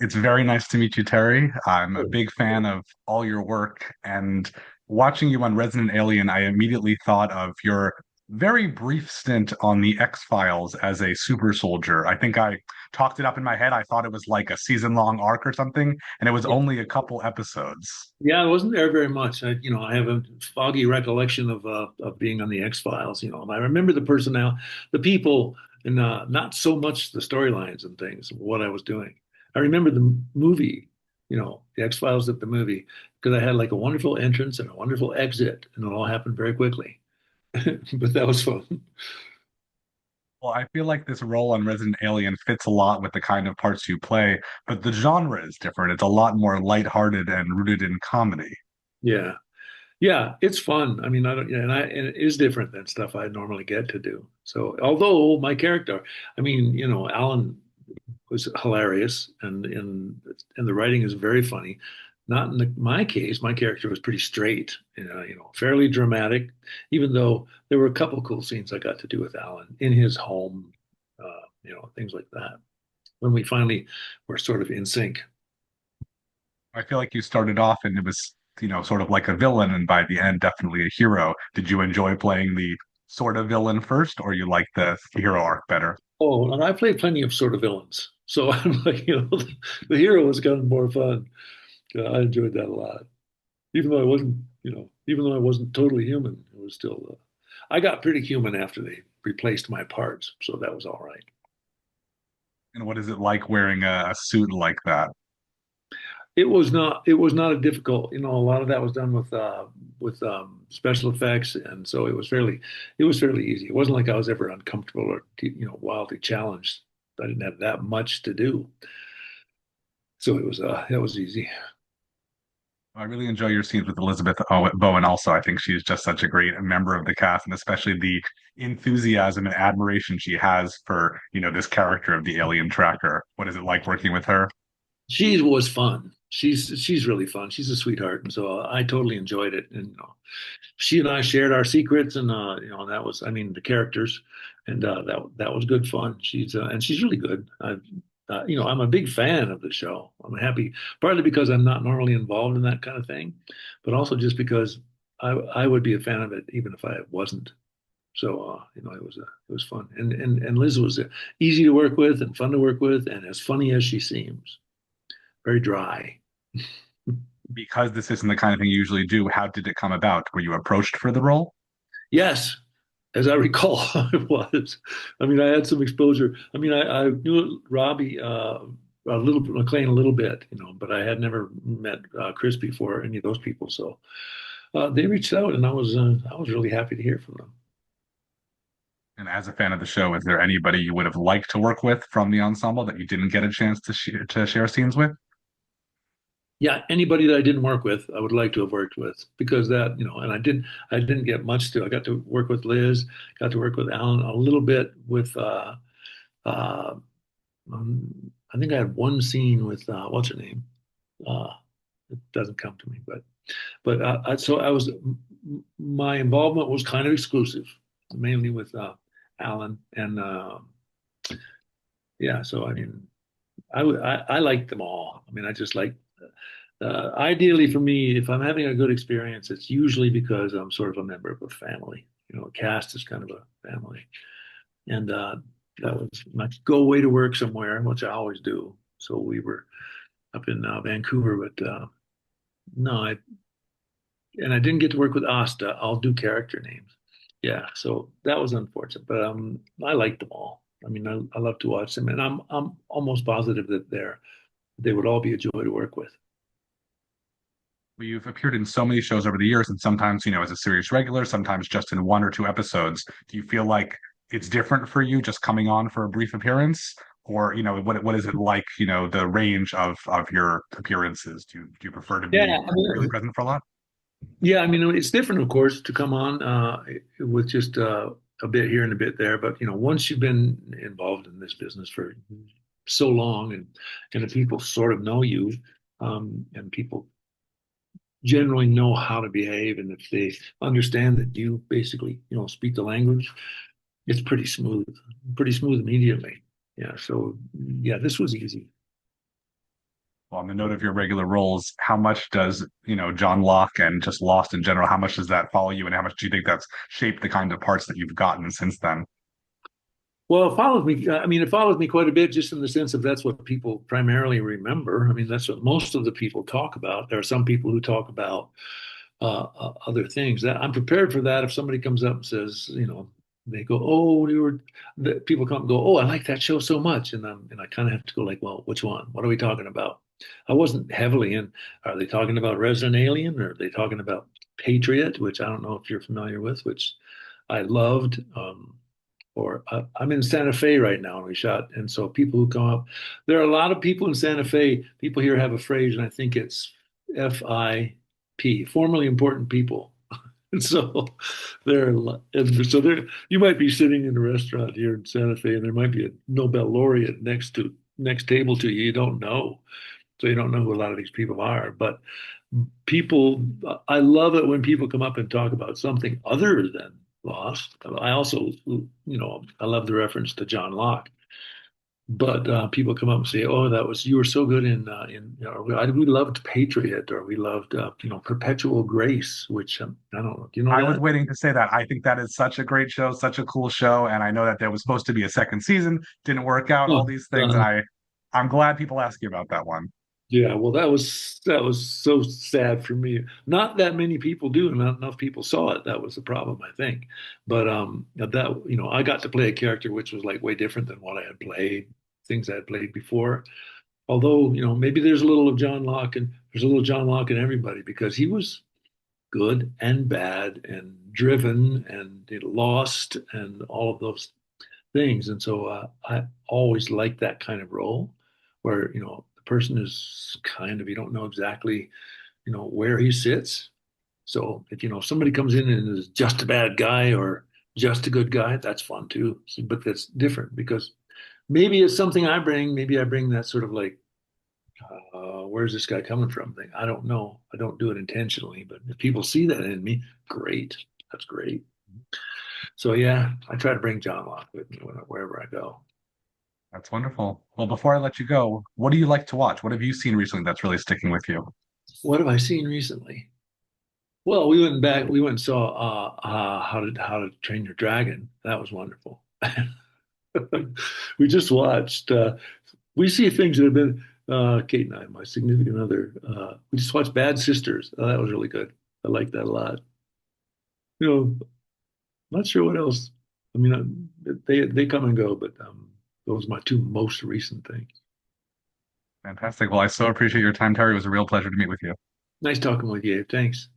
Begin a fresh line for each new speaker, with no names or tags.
It's very nice to meet you, Terry. I'm a big fan of all your work, and watching you on Resident Alien, I immediately thought of your very brief stint on the X-Files as a super soldier. I think I talked it up in my head. I thought it was like a season-long arc or something, and it was only a couple episodes.
Yeah, I wasn't there very much. I have a foggy recollection of being on the X-Files. And I remember the personnel, the people, and not so much the storylines and things. What I was doing. I remember the movie. The X-Files at the movie because I had like a wonderful entrance and a wonderful exit, and it all happened very quickly. But that was fun.
Well, I feel like this role on Resident Alien fits a lot with the kind of parts you play, but the genre is different. It's a lot more lighthearted and rooted in comedy.
Yeah, yeah, it's fun. I mean, I don't, yeah, and it is different than stuff I normally get to do. So, although my character, I mean, Alan was hilarious, and the writing is very funny. Not in my case, my character was pretty straight, fairly dramatic. Even though there were a couple cool scenes I got to do with Alan in his home, things like that. When we finally were sort of in sync.
I feel like you started off and it was, sort of like a villain, and by the end, definitely a hero. Did you enjoy playing the sort of villain first, or you like the hero arc better?
Oh, and I played plenty of sort of villains, so I'm like, the hero was kind of more fun. I enjoyed that a lot. Even though I wasn't totally human, it was still. I got pretty human after they replaced my parts, so that was all right.
And what is it like wearing a suit like that?
It was not a difficult. A lot of that was done with special effects, and so it was fairly easy. It wasn't like I was ever uncomfortable or wildly challenged. I didn't have that much to do, so that was easy.
I really enjoy your scenes with Elizabeth Bowen also. I think she's just such a great member of the cast, and especially the enthusiasm and admiration she has for, this character of the alien tracker. What is it like working with her?
She was fun. She's really fun. She's a sweetheart, and so I totally enjoyed it. And she and I shared our secrets, and that was, I mean, the characters, and that was good fun. She's really good. I'm a big fan of the show. I'm happy, partly because I'm not normally involved in that kind of thing, but also just because I would be a fan of it even if I wasn't. So it was fun, and Liz was easy to work with and fun to work with, and as funny as she seems. Very dry.
Because this isn't the kind of thing you usually do, how did it come about? Were you approached for the role?
Yes, as I recall, I was. I mean, I had some exposure. I mean, I knew Robbie a little, McLean a little bit, but I had never met Chris before, any of those people. So they reached out, and I was really happy to hear from them.
And as a fan of the show, is there anybody you would have liked to work with from the ensemble that you didn't get a chance to share scenes with?
Yeah, anybody that I didn't work with, I would like to have worked with because and I didn't get much to. I got to work with Liz, got to work with Alan a little bit with uh, I think I had one scene with what's her name? Uh, it doesn't come to me, but so I was my involvement was kind of exclusive, mainly with Alan, and yeah. So I mean, I liked them all. I mean, I just like. Ideally, for me, if I'm having a good experience, it's usually because I'm sort of a member of a family. A cast is kind of a family, and that was I could go away to work somewhere, which I always do. So we were up in Vancouver, but no, I didn't get to work with Asta. I'll do character names. Yeah, so that was unfortunate, but I liked them all. I mean, I love to watch them, and I'm almost positive that they would all be a joy to work with.
Well, you've appeared in so many shows over the years, and sometimes, as a series regular, sometimes just in one or two episodes. Do you feel like it's different for you just coming on for a brief appearance? Or, what is it like, the range of your appearances? Do you prefer to
Yeah,
be
I
really
mean,
present for a lot?
yeah, I mean, it's different, of course, to come on with just a bit here and a bit there. But once you've been involved in this business for so long, and the people sort of know you, and people generally know how to behave, and if they understand that you basically, speak the language, it's pretty smooth immediately. Yeah. So yeah, this was easy.
Well, on the note of your regular roles, how much does, John Locke and just Lost in general, how much does that follow you, and how much do you think that's shaped the kind of parts that you've gotten since then?
Well, it follows me. I mean, it follows me quite a bit, just in the sense of that's what people primarily remember. I mean, that's what most of the people talk about. There are some people who talk about other things. That I'm prepared for that. If somebody comes up and says, they go, "Oh, people come and go, oh, I like that show so much," and I kind of have to go like, "Well, which one? What are we talking about?" I wasn't heavily in. Are they talking about Resident Alien, or are they talking about Patriot, which I don't know if you're familiar with, which I loved. Or I'm in Santa Fe right now, and we shot. And so people who come up, there are a lot of people in Santa Fe. People here have a phrase, and I think it's FIP, formerly important people. And so you might be sitting in a restaurant here in Santa Fe, and there might be a Nobel laureate next table to you. You don't know, so you don't know who a lot of these people are. But people, I love it when people come up and talk about something other than Lost. I also, I love the reference to John Locke. But people come up and say, "Oh, you were so good we loved Patriot, or we loved Perpetual Grace," which I don't know. Do you know
I was
that?
waiting to say that. I think that is such a great show, such a cool show, and I know that there was supposed to be a second season, didn't work out, all
Oh,
these things, and I'm glad people ask you about that one.
yeah. Well, that was so sad for me. Not that many people do, and not enough people saw it. That was the problem, I think. But I got to play a character which was like way different than what I had played, things I had played before. Although, maybe there's a little of John Locke, and there's a little John Locke in everybody, because he was good and bad and driven and lost and all of those things. And so I always like that kind of role where, the person is kind of, you don't know exactly, where he sits. So if somebody comes in and is just a bad guy or just a good guy, that's fun too. But that's different, because maybe it's something I bring. Maybe I bring that sort of like, where's this guy coming from thing. I don't know. I don't do it intentionally, but if people see that in me, great. That's great. So yeah, I try to bring John Locke with me wherever I go.
That's wonderful. Well, before I let you go, what do you like to watch? What have you seen recently that's really sticking with you?
What have I seen recently? Well, we went and saw How to Train Your Dragon. That was wonderful. We just watched. We see things that have been. Kate and I, my significant other, we just watched Bad Sisters. Oh, that was really good. I like that a lot. You know, Not sure what else. I mean, they come and go, but those are my two most recent things.
Fantastic. Well, I so appreciate your time, Terry. It was a real pleasure to meet with you.
Nice talking with you. Thanks.